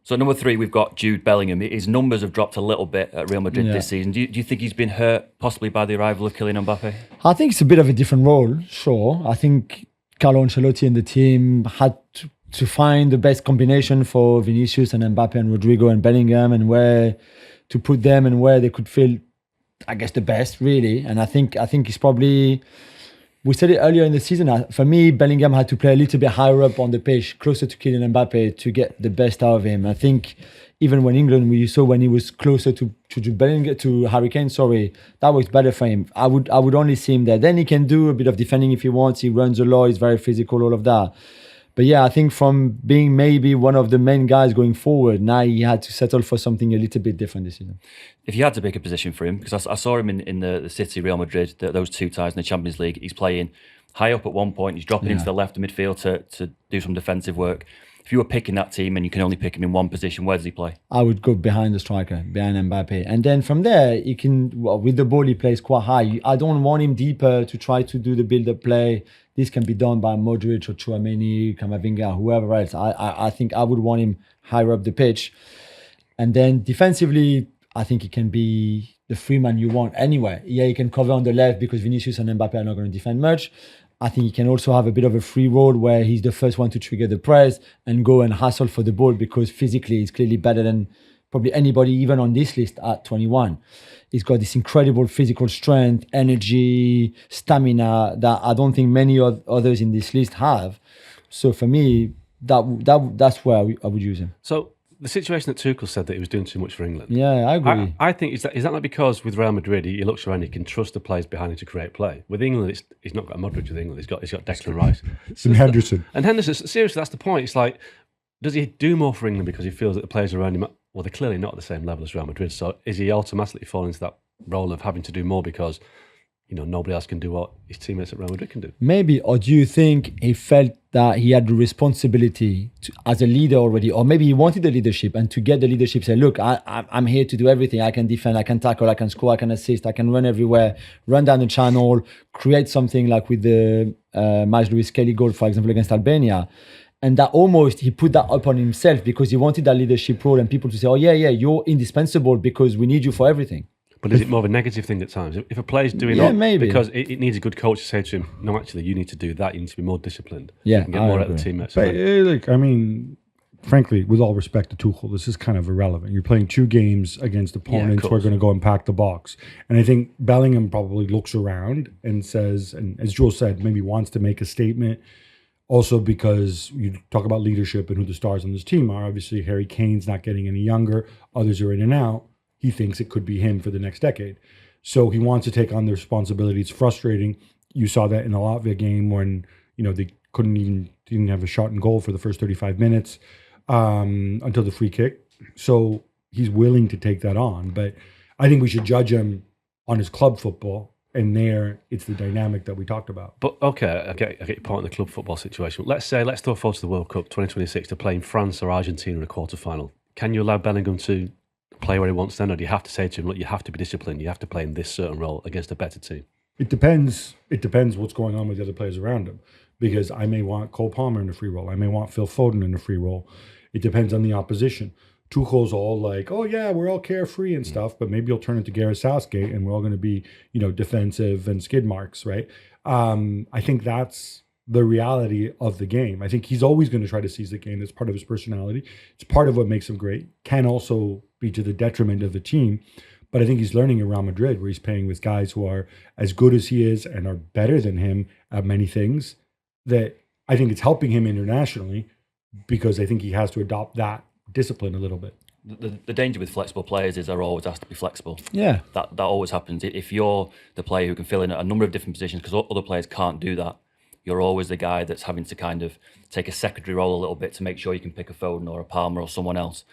So number 3, we've got Jude Bellingham. His numbers have dropped a little bit at Real Madrid this season. Do you think he's been hurt possibly by the arrival of Kylian Mbappe? I think it's a bit of a different role, sure. I think Carlo Ancelotti and the team had to find the best combination for Vinicius and Mbappe and Rodrigo and Bellingham, and where to put them and where they could feel, I guess, the best, really. And I think it's probably... We said it earlier in the season. For me, Bellingham had to play a little bit higher up on the pitch, closer to Kylian Mbappe to get the best out of him. I think even when England, we saw when he was closer to Bellingham, to Harry Kane, that was better for him. I would only see him there. Then he can do a bit of defending if he wants. He runs a lot. He's very physical, all of that. But yeah, I think from being maybe one of the main guys going forward, now he had to settle for something a little bit different this season. If you had to pick a position for him, because I saw him in the City, Real Madrid, those 2 ties in the Champions League, he's playing high up at one point, he's dropping into the left of midfield to do some defensive work. If you were picking that team and you can only pick him in one position, where does he play? I would go behind the striker, behind Mbappe. And then from there, he can, with the ball, he plays quite high. I don't want him deeper to try to do the build-up play. This can be done by Modric or Tchouaméni, Camavinga, whoever else. I think I would want him higher up the pitch. And then defensively, I think he can be the free man you want anyway. Yeah, he can cover on the left because Vinicius and Mbappe are not going to defend much. I think he can also have a bit of a free role where he's the first one to trigger the press and go and hustle for the ball, because physically he's clearly better than probably anybody even on this list at 21. He's got this incredible physical strength, energy, stamina that I don't think many others in this list have. So for me, that's where I would use him. So the situation that Tuchel said that he was doing too much for England. Yeah, I agree. I think is that not because with Real Madrid he looks around, he can trust the players behind him to create play. With England, he's not got a Modric with England. He's got Declan Rice and Henderson. And Henderson. Seriously, that's the point. It's like, does he do more for England because he feels that the players around him? Well, they're clearly not at the same level as Real Madrid. So is he automatically falling into that role of having to do more because, you know, nobody else can do what his teammates at Real Madrid can do? Maybe. Or do you think he felt that he had the responsibility as a leader already, or maybe he wanted the leadership, and to get the leadership, say, look, I'm here to do everything. I can defend, I can tackle, I can score, I can assist, I can run everywhere, run down the channel, create something like with the Max Lewis Kelly goal, for example, against Albania. And that almost, he put that up on himself because he wanted that leadership role and people to say, oh yeah, you're indispensable because we need you for everything. But is it more of a negative thing at times? If a player's doing maybe. Because it needs a good coach to say to him, no, actually, you need to do that. You need to be more disciplined. Yeah, you can get more out of the teammates. But I mean, frankly, with all respect to Tuchel, this is kind of irrelevant. You're playing 2 games against opponents who are going to go and pack the box. And I think Bellingham probably looks around and says, and as Joel said, maybe wants to make a statement. Also because you talk about leadership and who the stars on this team are. Obviously, Harry Kane's not getting any younger. Others are in and out. He thinks it could be him for the next decade. So he wants to take on the responsibility. It's frustrating. You saw that in the Latvia game when, you know, they didn't have a shot in goal for the first 35 minutes until the free kick. So he's willing to take that on. But I think we should judge him on his club football. And there, it's the dynamic that we talked about. But okay, I get your point in the club football situation. Let's throw forward to the World Cup 2026 to play in France or Argentina in a quarter-final. Can you allow Bellingham to play where he wants then, or do you have to say to him, look, you have to be disciplined, you have to play in this certain role against a better team? It depends. It depends what's going on with the other players around him. Because I may want Cole Palmer in a free role. I may want Phil Foden in a free role. It depends on the opposition. Tuchel's all like, oh yeah, we're all carefree and stuff, but maybe he'll turn into Gareth Southgate and we're all going to be, you know, defensive and skid marks, right? I think that's the reality of the game. I think he's always going to try to seize the game. That's part of his personality. It's part of what makes him great. Can also be to the detriment of the team. But I think he's learning in Real Madrid where he's playing with guys who are as good as he is and are better than him at many things, that I think it's helping him internationally because I think he has to adopt that discipline a little bit. The danger with flexible players is they're always asked to be flexible. Yeah. That always happens. If you're the player who can fill in a number of different positions, because other players can't do that, you're always the guy that's having to kind of take a secondary role a little bit to make sure you can pick a Foden or a Palmer or someone else.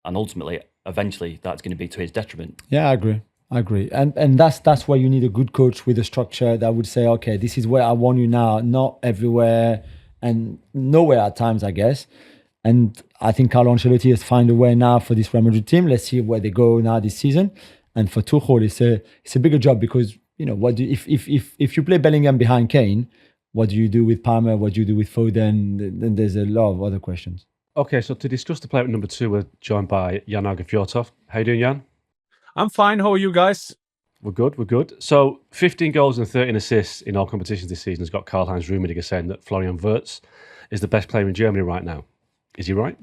And ultimately, eventually, that's going to be to his detriment. Yeah, I agree. And that's why you need a good coach with a structure that would say, okay, this is where I want you now, not everywhere and nowhere at times, I guess. And I think Carlo Ancelotti has found a way now for this Real Madrid team. Let's see where they go now this season. And for Tuchel, it's a bigger job because, you know, if you play Bellingham behind Kane, what do you do with Palmer? What do you do with Foden? Then there's a lot of other questions. Okay, so to discuss the player at number 2, we're joined by Jan Fjortov. How you doing, Jan? I'm fine. How are you guys? We're good. So 15 goals and 13 assists in all competitions this season has got Karl-Heinz Rummenigge saying that Florian Wirtz is the best player in Germany right now. Is he right?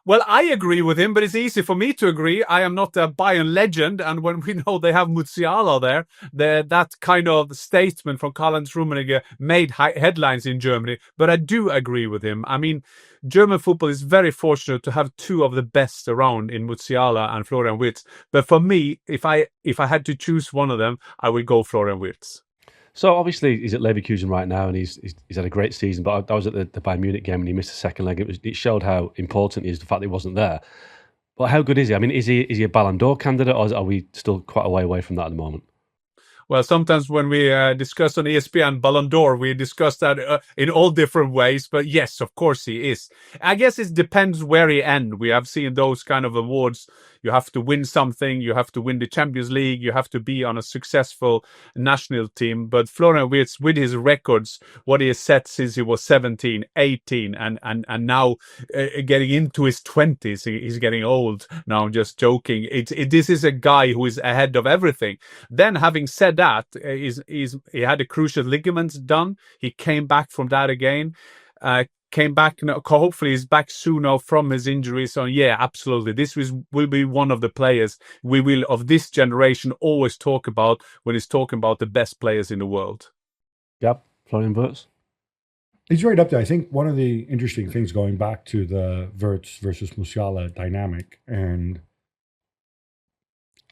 Well, I agree with him, but it's easy for me to agree. I am not a Bayern legend, and when we know they have Musiala there, that kind of statement from Karl-Heinz Rummenigge made headlines in Germany. But I do agree with him. I mean, German football is very fortunate to have two of the best around in Musiala and Florian Wirtz. But for me, if I had to choose one of them, I would go Florian Wirtz. So obviously he's at Leverkusen right now, and he's had a great season. But I was at the Bayern Munich game and he missed the second leg. It showed how important he is, the fact that he wasn't there. But how good is he? I mean, is he a Ballon d'Or candidate, or are we still quite a way away from that at the moment? Well, sometimes when we discuss on ESPN Ballon d'Or, we discuss that in all different ways. But yes, of course he is. I guess it depends where he ends. We have seen those kind of awards. You have to win something. You have to win the Champions League. You have to be on a successful national team. But Florian Wirtz, with his records, what he has set since he was 17, 18, and now getting into his 20s, he's getting old. Now, I'm just joking. This is a guy who is ahead of everything. Then, having said that, he had a cruciate ligaments done. He came back from that again. Came back. Hopefully, he's back soon now from his injury. So yeah, absolutely, this will be one of the players we will of this generation always talk about when he's talking about the best players in the world. Yep, Florian Wirtz. He's right up there. I think one of the interesting things going back to the Wirtz versus Musiala dynamic, and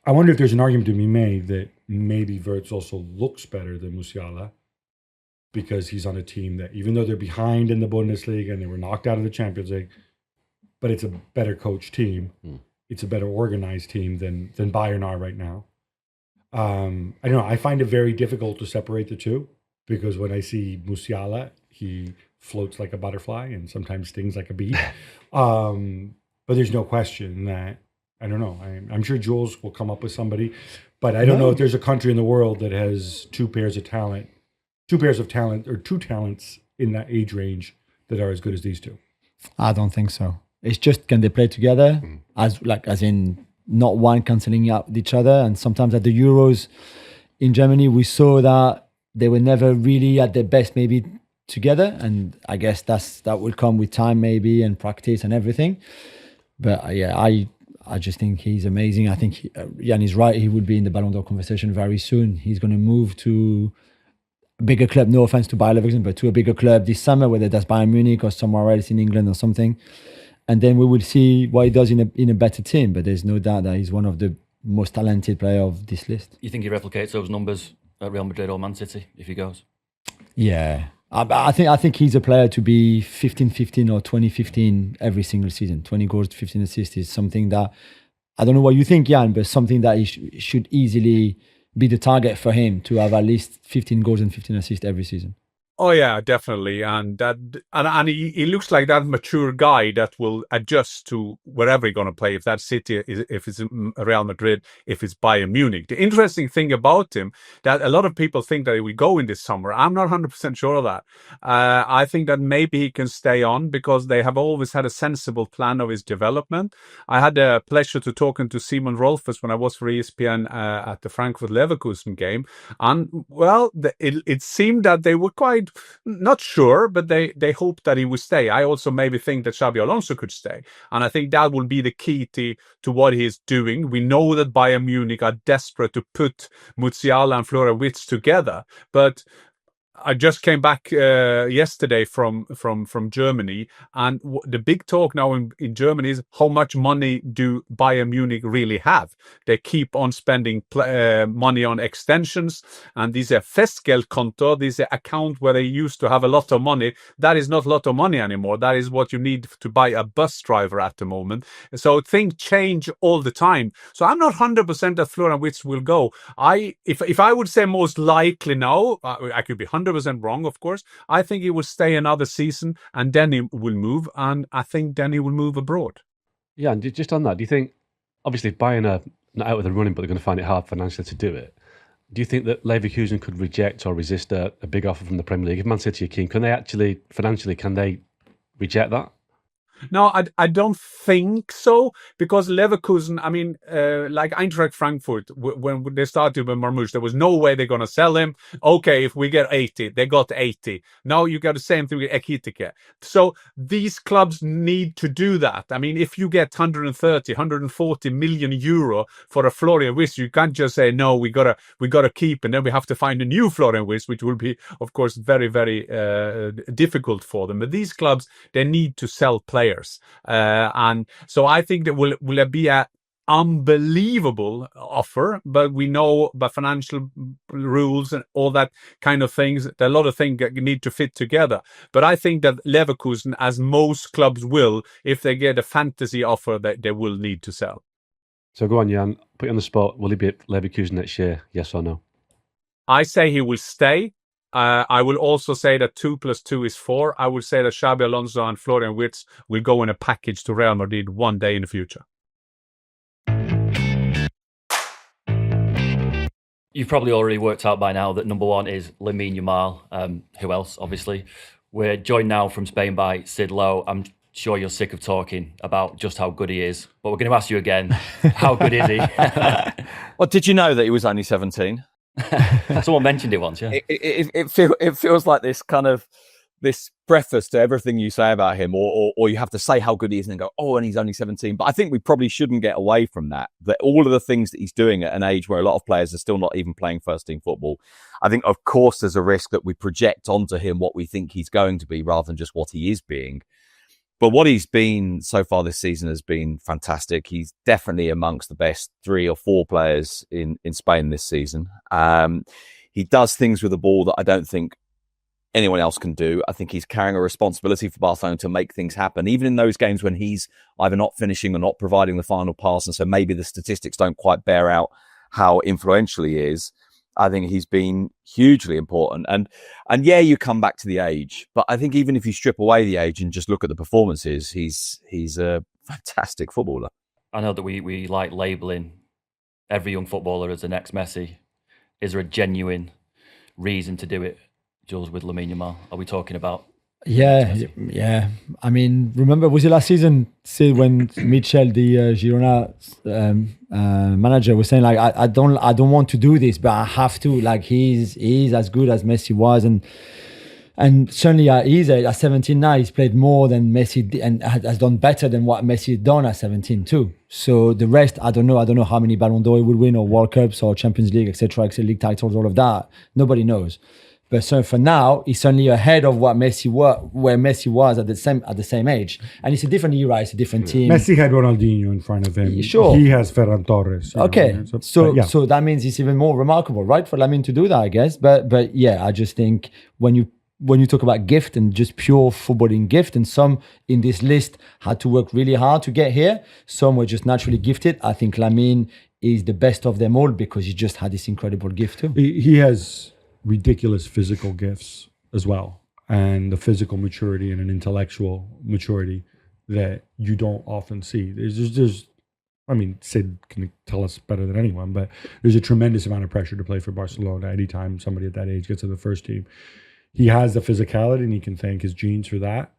I wonder if there's an argument to be made that maybe Wirtz also looks better than Musiala because he's on a team that, even though they're behind in the Bundesliga and they were knocked out of the Champions League, but it's a better coached team. It's a better organized team than Bayern are right now. I don't know. I find it very difficult to separate the two because when I see Musiala, he floats like a butterfly and sometimes stings like a bee. But there's no question that, I don't know. I'm sure Jules will come up with somebody, but I don't know if there's a country in the world that has two pairs of talent or two talents in that age range that are as good as these two. I don't think so. It's just, can they play together as in not one cancelling out each other? And sometimes at the Euros in Germany, we saw that they were never really at their best, maybe together. And I guess that will come with time, maybe, and practice and everything. But yeah, I just think he's amazing. I think Jan is right. He would be in the Ballon d'Or conversation very soon. He's going to move to a bigger club. No offense to Bayer Leverkusen, but to a bigger club this summer, whether that's Bayern Munich or somewhere else in England or something. And then we will see what he does in a better team. But there's no doubt that he's one of the most talented players of this list. You think he replicates those numbers at Real Madrid or Man City if he goes? Yeah. I think he's a player to be 15-15 or 20-15 every single season. 20 goals, 15 assists is something that, I don't know what you think, Jan, but something that he should easily be the target for him, to have at least 15 goals and 15 assists every season. Oh yeah, definitely, and he looks like that mature guy that will adjust to wherever he's going to play. If that's City, if it's Real Madrid, if it's Bayern Munich. The interesting thing about him that a lot of people think that he will go in this summer. I'm not 100% sure of that. I think that maybe he can stay on because they have always had a sensible plan of his development. I had the pleasure to talking to Simon Rolfes when I was for ESPN at the Frankfurt Leverkusen game, and well, it seemed that they were quite not sure, but they hoped that he would stay. I also maybe think that Xabi Alonso could stay. And I think that will be the key to what he's doing. We know that Bayern Munich are desperate to put Musiala and Florian Wirtz together. But I just came back yesterday from Germany, and the big talk now in Germany is how much money do Bayern Munich really have? They keep on spending money on extensions, and these are Festgeldkonto, this account where they used to have a lot of money. That is not a lot of money anymore. That is what you need to buy a bus driver at the moment. So things change all the time. So I'm not 100% that Florian Wirtz will go. If I would say most likely now, I could be 100% wrong, of course. I think he will stay another season and then he will move, and I think then he will move abroad. Yeah, and just on that, do you think, obviously Bayern are not out of the running, but they're going to find it hard financially to do it. Do you think that Leverkusen could reject or resist a big offer from the Premier League? If Man City are keen, can they actually, financially, can they reject that? No, I don't think so, because Leverkusen, I mean, like Eintracht Frankfurt, when they started with Marmoush, there was no way they're going to sell him. Okay, if we get 80, they got 80. Now you got the same thing with Ekitike. So these clubs need to do that. I mean, if you get 130, 140 million euro for a Florian Wirtz, you can't just say, no, we gotta keep, and then we have to find a new Florian Wirtz, which will be, of course, very, very difficult for them. But these clubs, they need to sell players. And so I think that will be a unbelievable offer, but we know by financial rules and all that kind of things, there are a lot of things that need to fit together. But I think that Leverkusen, as most clubs will, if they get a fantasy offer, that they will need to sell. So go on, Jan, put you on the spot. Will he be at Leverkusen next year? Yes or no? I say he will stay. I will also say that 2 + 2 is 4. I would say that Xabi Alonso and Florian Wirtz will go in a package to Real Madrid one day in the future. You've probably already worked out by now that number one is Lamine Yamal. Who else, obviously? We're joined now from Spain by Sid Lowe. I'm sure you're sick of talking about just how good he is, but we're going to ask you again, how good is he? Well, did you know that he was only 17? Someone mentioned it once, yeah. It feels like this kind of this preface to everything you say about him, or you have to say how good he is and then go, oh, and he's only 17. But I think we probably shouldn't get away from that all of the things that he's doing at an age where a lot of players are still not even playing first team football. I think, of course, there's a risk that we project onto him what we think he's going to be rather than just what he is being. But what he's been so far this season has been fantastic. He's definitely amongst the best 3 or 4 players in Spain this season. He does things with the ball that I don't think anyone else can do. I think he's carrying a responsibility for Barcelona to make things happen, even in those games when he's either not finishing or not providing the final pass. And so maybe the statistics don't quite bear out how influential he is. I think he's been hugely important. And yeah, you come back to the age, but I think even if you strip away the age and just look at the performances, he's a fantastic footballer. I know that we like labelling every young footballer as the next Messi. Is there a genuine reason to do it, Jules, with Lamine Yamal? Are we talking about? Yeah. I mean, remember, was it last season, Sid, when Michel, the Girona manager, was saying like, I don't want to do this, but I have to. Like, he's as good as Messi was, and certainly he's at 17 now. He's played more than Messi did and has done better than what Messi had done at 17 too. So the rest, I don't know how many Ballon d'Or he would win, or World Cups, or Champions League, etc., league titles, all of that. Nobody knows. But so for now, he's certainly ahead of what Messi where Messi was at the same age, and it's a different era, it's a different team. Messi had Ronaldinho in front of him. Sure, he has Ferran Torres. Okay, so that means it's even more remarkable, right, for Lamine to do that, I guess. But yeah, I just think when you talk about gift and just pure footballing gift, and some in this list had to work really hard to get here, some were just naturally gifted. I think Lamine is the best of them all because he just had this incredible gift too. He has ridiculous physical gifts as well, and the physical maturity and an intellectual maturity that you don't often see. There's I mean, Sid can tell us better than anyone, but there's a tremendous amount of pressure to play for Barcelona anytime somebody at that age gets to the first team. He has the physicality and he can thank his genes for that.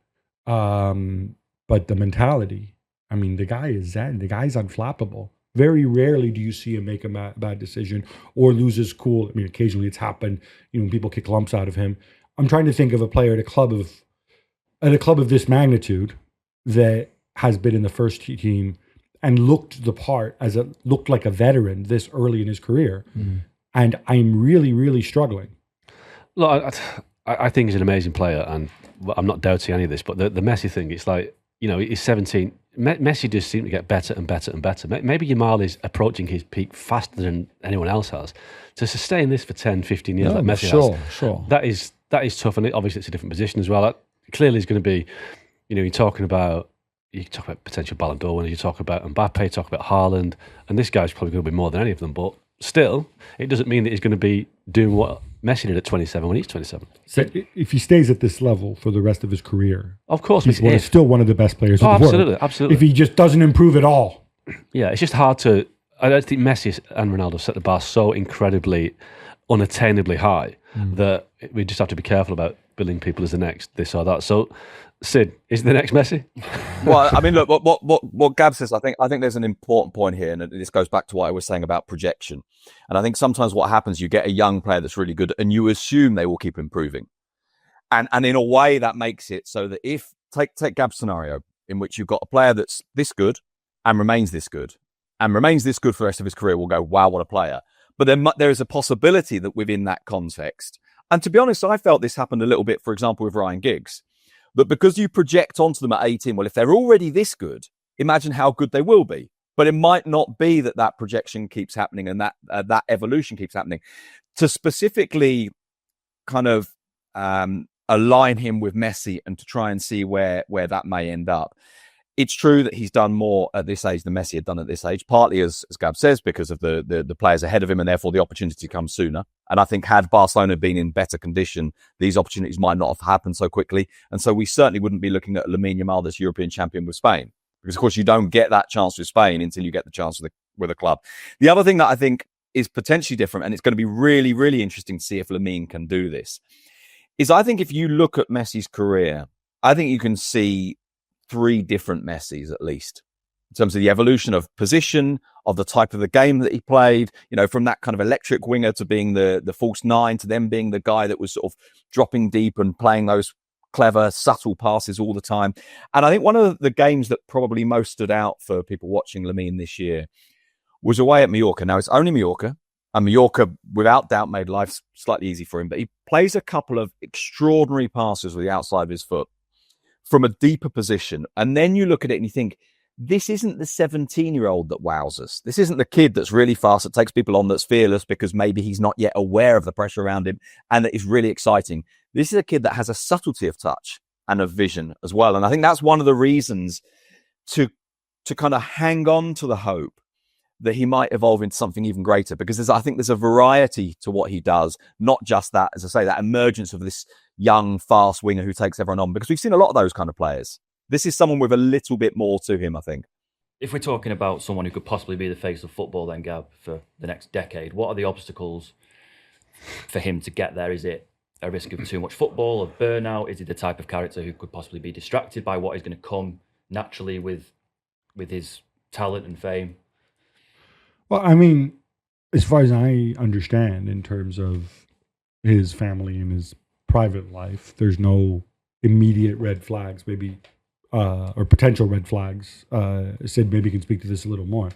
But the mentality, I mean, the guy is zen. The guy's unflappable. Very rarely do you see him make a bad decision or lose his cool. I mean, occasionally it's happened, people kick lumps out of him. I'm trying to think of a player at a club of this magnitude that has been in the first team and looked the part, looked like a veteran this early in his career. Mm. And I'm really, really struggling. Look, I think he's an amazing player, and I'm not doubting any of this, but the Messi thing, it's like, he's 17. Messi does seem to get better and better and better. Maybe Yamal is approaching his peak faster than anyone else has. To sustain this for 10, 15 years like Messi has, sure. That is tough, and obviously it's a different position as well. Clearly it's going to be, you talk about potential Ballon d'Or winners, you talk about Mbappe, you talk about Haaland, and this guy's probably going to be more than any of them, but still, it doesn't mean that he's going to be doing what Messi did at 27 when he's 27. So if he stays at this level for the rest of his career, of course, he's still one of the best players in the world. Absolutely. If he just doesn't improve at all. Yeah, it's just hard to... I don't think Messi and Ronaldo set the bar so incredibly, unattainably high that we just have to be careful about billing people as the next this or that. So Sid, is the next Messi? Well, I mean, look, what Gab says, I think there's an important point here, and this goes back to what I was saying about projection. And I think sometimes what happens, you get a young player that's really good, and you assume they will keep improving, and in a way that makes it so that if take Gab's scenario, in which you've got a player that's this good and remains this good for the rest of his career, we'll go, wow, what a player. But then there is a possibility that within that context, and to be honest, I felt this happened a little bit, for example, with Ryan Giggs. But because you project onto them at 18, well, if they're already this good, imagine how good they will be. But it might not be that projection keeps happening and that evolution keeps happening. To specifically kind of align him with Messi and to try and see where that may end up. It's true that he's done more at this age than Messi had done at this age, partly, as Gab says, because of the players ahead of him and therefore the opportunity comes sooner. And I think had Barcelona been in better condition, these opportunities might not have happened so quickly. And so we certainly wouldn't be looking at Lamine Yamal as European champion with Spain. Because, of course, you don't get that chance with Spain until you get the chance with a club. The other thing that I think is potentially different, and it's going to be really, really interesting to see if Lamine can do this, is I think if you look at Messi's career, I think you can see 3 different Messis at least, in terms of the evolution of position, of the type of the game that he played, from that kind of electric winger to being the false 9, to them being the guy that was sort of dropping deep and playing those clever, subtle passes all the time. And I think one of the games that probably most stood out for people watching Lamine this year was away at Mallorca. Now, it's only Mallorca, and Mallorca, without doubt, made life slightly easy for him, but he plays a couple of extraordinary passes with the outside of his foot from a deeper position. And then you look at it and you think, this isn't the 17-year-old that wows us. This isn't the kid that's really fast, that takes people on, that's fearless because maybe he's not yet aware of the pressure around him and that is really exciting. This is a kid that has a subtlety of touch and of vision as well. And I think that's one of the reasons to kind of hang on to the hope that he might evolve into something even greater, because I think there's a variety to what he does, not just that, as I say, that emergence of this young, fast winger who takes everyone on, because we've seen a lot of those kind of players. This is someone with a little bit more to him, I think. If we're talking about someone who could possibly be the face of football then, Gab, for the next decade, what are the obstacles for him to get there? Is it a risk of too much football, of burnout? Is he the type of character who could possibly be distracted by what is going to come naturally with his talent and fame? Well, I mean, as far as I understand, in terms of his family and his private life, there's no immediate red flags, maybe, or potential red flags. Sid maybe can speak to this a little more.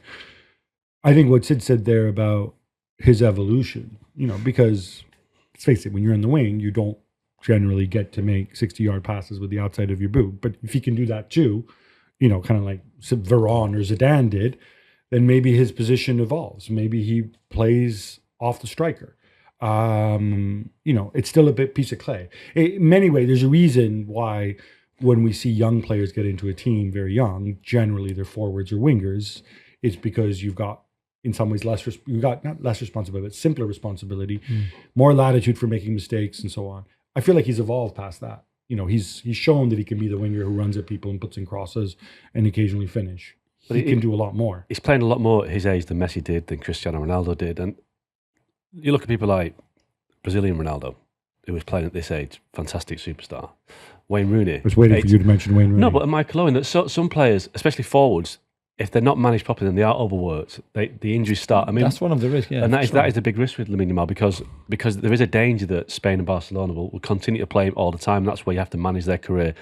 I think what Sid said there about his evolution, because let's face it, when you're in the wing, you don't generally get to make 60-yard passes with the outside of your boot. But if he can do that too, kind of like Varane or Zidane did, then maybe his position evolves. Maybe he plays off the striker. It's still a piece of clay. In many ways, there's a reason why when we see young players get into a team very young, generally they're forwards or wingers. It's because you've got, in some ways, not less responsibility, but simpler responsibility, more latitude for making mistakes and so on. I feel like he's evolved past that. He's shown that he can be the winger who runs at people and puts in crosses and occasionally finish. But he can do a lot more. He's playing a lot more at his age than Messi did, than Cristiano Ronaldo did. And you look at people like Brazilian Ronaldo, who was playing at this age, fantastic superstar. Wayne Rooney. I was waiting for you to mention Wayne Rooney. No, but Michael Owen, that some players, especially forwards, if they're not managed properly and they are overworked, the injuries start. I mean, that's one of the risks, yeah. And that is the big risk with Lamine Yamal, because there is a danger that Spain and Barcelona will continue to play him all the time. That's where you have to manage their career.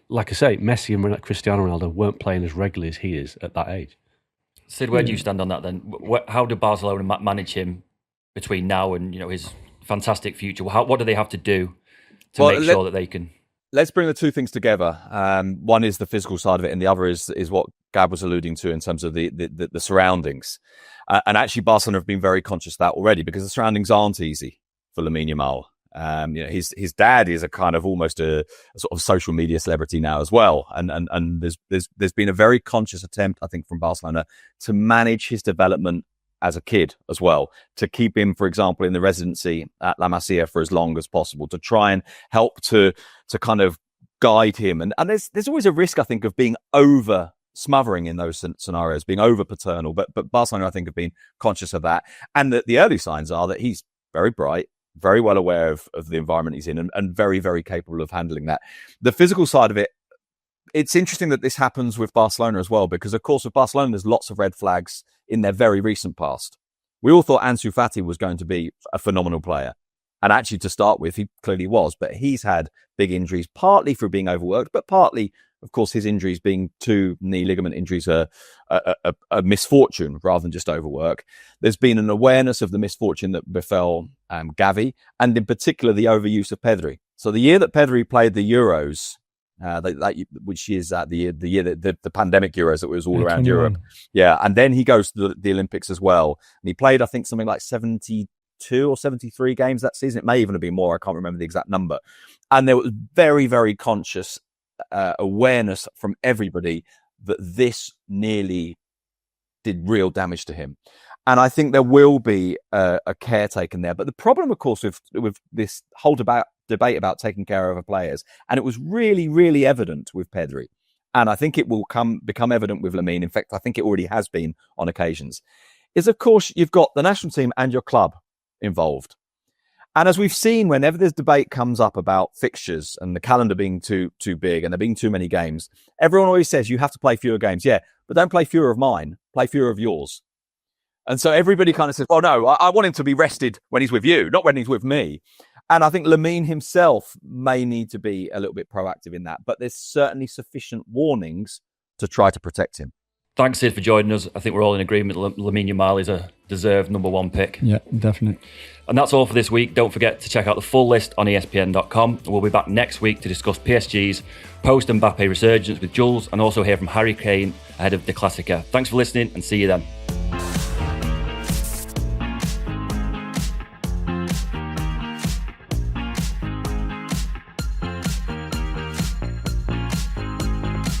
Like I say, Messi and Cristiano Ronaldo weren't playing as regularly as he is at that age. Sid, where do you stand on that then? How do Barcelona manage him between now and his fantastic future? What do they have to do to make sure that they can? Let's bring the two things together. One is the physical side of it, and the other is what Gab was alluding to in terms of the surroundings. And actually, Barcelona have been very conscious of that already, because the surroundings aren't easy for Lamine Yamal. His dad is a kind of almost a sort of social media celebrity now as well, and there's been a very conscious attempt, I think, from Barcelona to manage his development as a kid as well, to keep him, for example, in the residency at La Masia for as long as possible, to try and help to kind of guide him. And there's always a risk, I think, of being over smothering in those scenarios, being over paternal. But Barcelona, I think, have been conscious of that. And the early signs are that he's very bright, very well aware of the environment he's in, and very, very capable of handling that. The physical side of it, it's interesting that this happens with Barcelona as well, because of course with Barcelona there's lots of red flags in their very recent past. We all thought Ansu Fati was going to be a phenomenal player. And actually, to start with, he clearly was. But he's had big injuries, partly for being overworked, but partly, of course, his injuries being 2 knee ligament injuries are a misfortune rather than just overwork. There's been an awareness of the misfortune that befell Gavi, and in particular, the overuse of Pedri. So the year that Pedri played the Euros, which is the year that the pandemic Euros that was all around 21. Europe. Yeah. And then he goes to the Olympics as well. And he played, I think, something like 72 or 73 games that season. It may even have been more. I can't remember the exact number. And there was very, very conscious awareness from everybody that this nearly did real damage to him. And I think there will be a care taken there. But the problem, of course, with this whole debate about taking care of our players, and it was really, really evident with Pedri, and I think it will become evident with Lamine. In fact, I think it already has been on occasions, is, of course, you've got the national team and your club involved. And as we've seen, whenever this debate comes up about fixtures and the calendar being too big and there being too many games, everyone always says you have to play fewer games. Yeah, but don't play fewer of mine, play fewer of yours. And so everybody kind of says, well, no, I want him to be rested when he's with you, not when he's with me. And I think Lamine himself may need to be a little bit proactive in that, but there's certainly sufficient warnings to try to protect him. Thanks, Sid, for joining us. I think we're all in agreement Lamine Yamal is a deserved number 1 pick. Yeah, definitely. And that's all for this week. Don't forget to check out the full list on ESPN.com. We'll be back next week to discuss PSG's post-Mbappe resurgence with Jules, and also hear from Harry Kane ahead of the Classica. Thanks for listening, and see you then.